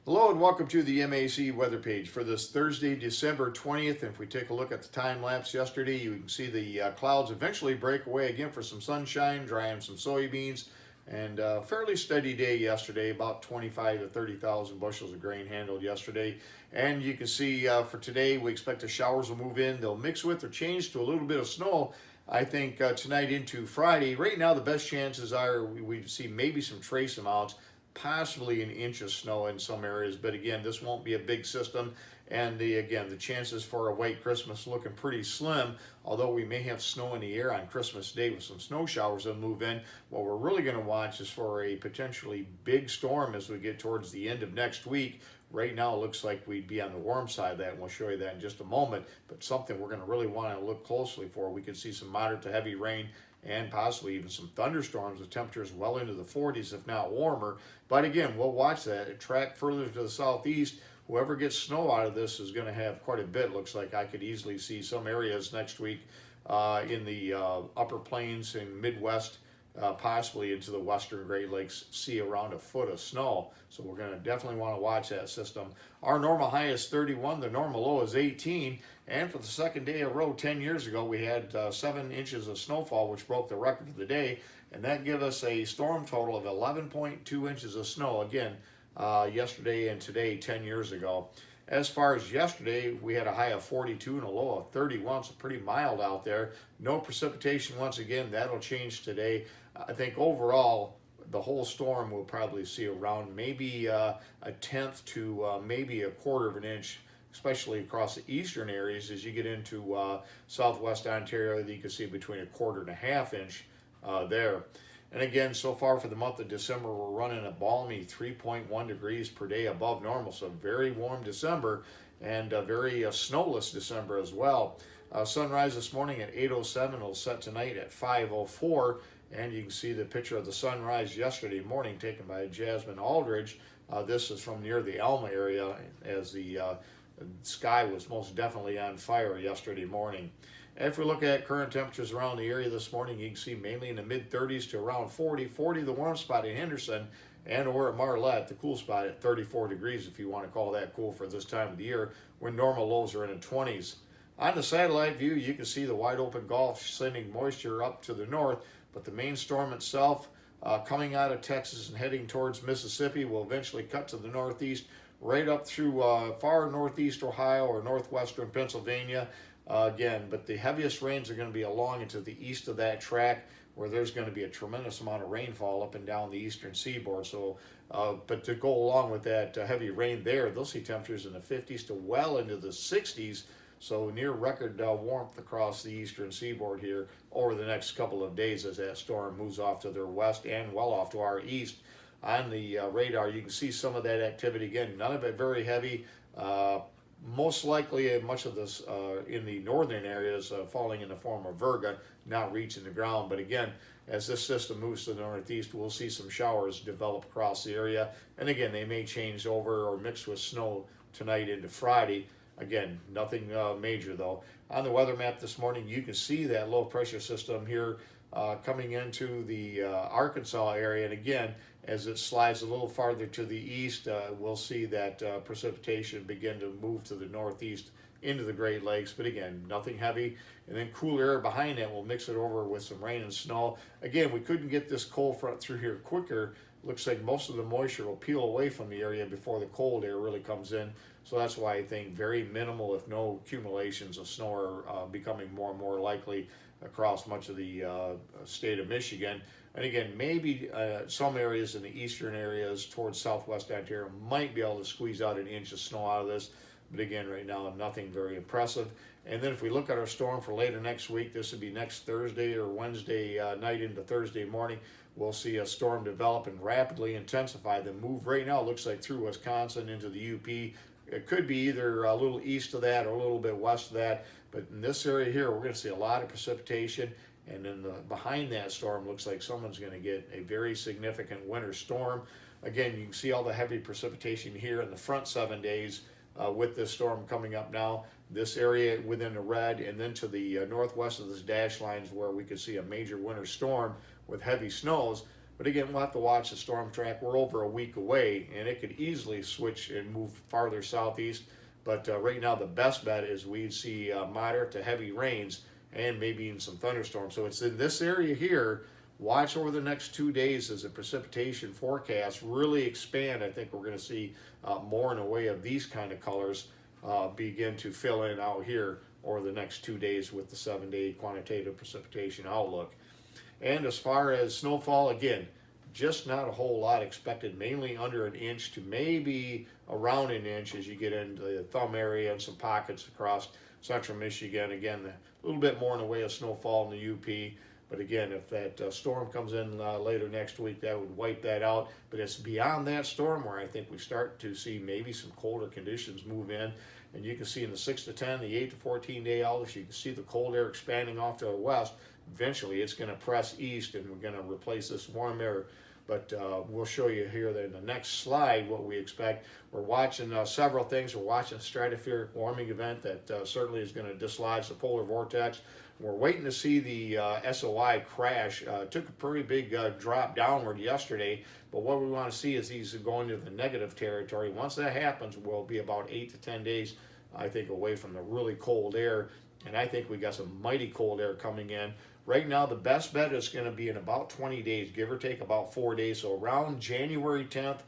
Hello and welcome to the MAC weather page for this Thursday, December 20th. And if we take a look at the time lapse yesterday, you can see the clouds eventually break away again for some sunshine, drying some soybeans, and a fairly steady day yesterday, about 25 to 30,000 bushels of grain handled yesterday. And you can see for today, we expect the showers will move in. They'll mix with or change to a little bit of snow, I think, tonight into Friday. Right now, the best chances are we see maybe some trace amounts, possibly an inch of snow in some areas, but again, this won't be a big system, and the chances for a white Christmas looking pretty slim, although we may have snow in the air on Christmas Day with some snow showers that move in. What we're really going to watch is for a potentially big storm as we get towards the end of next week. Right now it looks like we'd be on the warm side of that, and we'll show you that in just a moment, but something we're going to really want to look closely for. We could see some moderate to heavy rain and possibly even some thunderstorms with temperatures well into the 40s, if not warmer. But again, we'll watch that. Track further to the southeast. Whoever gets snow out of this is going to have quite a bit. Looks like I could easily see some areas next week in the upper plains and Midwest, possibly into the western Great Lakes, see around a foot of snow. So we're going to definitely want to watch that system. Our normal high is 31, the normal low is 18, and for the second day in a row, 10 years ago, we had 7 inches of snowfall, which broke the record for the day, and that gave us a storm total of 11.2 inches of snow, again, yesterday and today, 10 years ago. As far as yesterday, we had a high of 42 and a low of 31, so pretty mild out there. No precipitation once again. That'll change today. I think overall, the whole storm will probably see around maybe a tenth to maybe a quarter of an inch, especially across the eastern areas. As you get into southwest Ontario, you can see between a quarter and a half inch there. And again, so far for the month of December, we're running a balmy 3.1 degrees per day above normal. So very warm December, and a very snowless December as well. Sunrise this morning at 8:07. It'll set tonight at 5:04. And you can see the picture of the sunrise yesterday morning taken by Jasmine Aldridge. This is from near the Alma area, as the sky was most definitely on fire yesterday morning. If we look at current temperatures around the area this morning, you can see mainly in the mid-30s to around 40. 40 the warm spot in Henderson, and or at Marlette, the cool spot at 34 degrees, if you want to call that cool for this time of the year, when normal lows are in the 20s. On the satellite view, you can see the wide open Gulf sending moisture up to the north, but the main storm itself, coming out of Texas and heading towards Mississippi, will eventually cut to the northeast, right up through far northeast Ohio or northwestern Pennsylvania. Again, but the heaviest rains are going to be along and to the east of that track, where there's going to be a tremendous amount of rainfall up and down the eastern seaboard. So, but to go along with that heavy rain there, they'll see temperatures in the 50s to well into the 60s. So near record warmth across the eastern seaboard here over the next couple of days as that storm moves off to their west and well off to our east. On the radar, you can see some of that activity. Again, none of it very heavy. Most likely much of this in the northern areas falling in the form of virga, not reaching the ground. But again, as this system moves to the northeast, we'll see some showers develop across the area. And again, they may change over or mix with snow tonight into Friday. Again, nothing major though. On the weather map this morning, you can see that low pressure system here coming into the Arkansas area. And again, as it slides a little farther to the east, we'll see that precipitation begin to move to the northeast into the Great Lakes. But again, nothing heavy. And then cool air behind that will mix it over with some rain and snow. Again, we couldn't get this cold front through here quicker. Looks like most of the moisture will peel away from the area before the cold air really comes in. So that's why I think very minimal, if no accumulations of snow, are becoming more and more likely across much of the state of Michigan. And again, maybe some areas in the eastern areas towards southwest Ontario might be able to squeeze out an inch of snow out of this. But again, right now, nothing very impressive. And then if we look at our storm for later next week, this would be next Thursday or Wednesday night into Thursday morning. We'll see a storm develop and rapidly intensify. The move right now looks like through Wisconsin into the UP. It could be either a little east of that or a little bit west of that. But in this area here, we're going to see a lot of precipitation. And then behind that storm, looks like someone's going to get a very significant winter storm. Again, you can see all the heavy precipitation here in the front 7 days with this storm coming up now. This area within the red, and then to the northwest of this dash line is where we could see a major winter storm with heavy snows. But again, we'll have to watch the storm track. We're over a week away, and it could easily switch and move farther southeast. But right now, the best bet is we'd see moderate to heavy rains and maybe even some thunderstorms. So it's in this area here. Watch over the next 2 days as the precipitation forecast really expand. I think we're going to see more in the way of these kind of colors begin to fill in out here over the next 2 days with the 7-day quantitative precipitation outlook. And as far as snowfall, again, just not a whole lot expected, mainly under an inch to maybe around an inch as you get into the thumb area and some pockets across central Michigan. Again, a little bit more in the way of snowfall in the UP. But again, if that storm comes in later next week, that would wipe that out. But it's beyond that storm where I think we start to see maybe some colder conditions move in. And you can see in the 6 to 10, the 8 to 14 day outlooks, you can see the cold air expanding off to the west. Eventually, it's going to press east, and we're going to replace this warm air. But we'll show you here in the next slide what we expect. We're watching several things. We're watching a stratospheric warming event that certainly is going to dislodge the polar vortex. We're waiting to see the SOI crash. Took a pretty big drop downward yesterday, but what we want to see is these are going to the negative territory. Once that happens, we'll be about 8 to 10 days, I think, away from the really cold air. And I think we got some mighty cold air coming in. Right now, the best bet is going to be in about 20 days, give or take about 4 days. So around January 10th,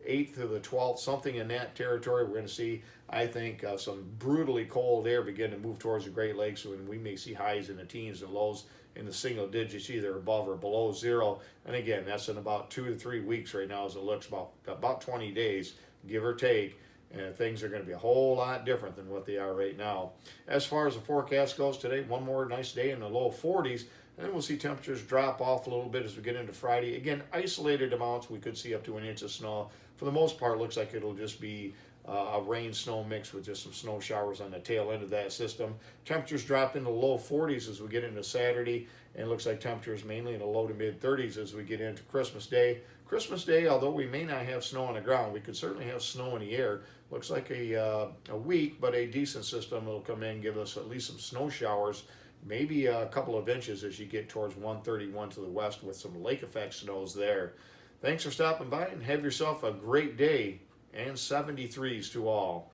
8th to the 12th, something in that territory, we're going to see, I think, some brutally cold air begin to move towards the Great Lakes, and we may see highs in the teens and lows in the single digits, either above or below zero. And again, that's in about 2 to 3 weeks right now as it looks, about 20 days, give or take. And things are going to be a whole lot different than what they are right now. As far as the forecast goes today, one more nice day in the low 40s, and then we'll see temperatures drop off a little bit as we get into Friday. Again, isolated amounts, we could see up to an inch of snow. For the most part, it looks like it'll just be a rain-snow mix with just some snow showers on the tail end of that system. Temperatures drop into the low 40s as we get into Saturday, and it looks like temperatures mainly in the low to mid 30s as we get into Christmas Day. Christmas Day, although we may not have snow on the ground, we could certainly have snow in the air. Looks like a weak but a decent system will come in, give us at least some snow showers, maybe a couple of inches as you get towards 131 to the west with some lake effect snows there. Thanks for stopping by and have yourself a great day, and 73s to all.